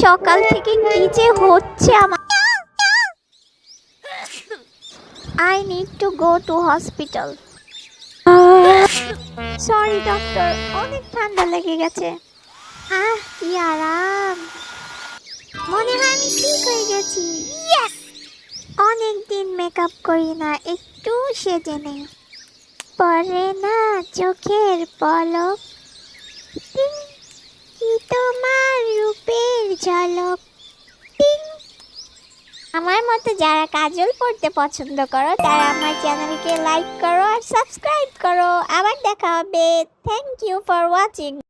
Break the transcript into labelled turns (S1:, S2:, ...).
S1: সকাল থেকে কি যে হচ্ছে আমার। I need to go to hospital. Sorry doctor, অনেক ঠান্ডা লেগে গেছে। কি আরাম, মনে হয় আমি ঠিক হয়ে গেছি। অনেক দিন মেকআপ করি না, একটু সেজে নেই। পরে না চোখের পলক, টিং, কি তোমার রূপের ঝলক, টিং। আমার মতো যারা কাজল পড়তে পছন্দ করো তারা আমার চ্যানেলকে লাইক করো আর সাবস্ক্রাইব করো। আবার দেখা হবে। Thank you for watching.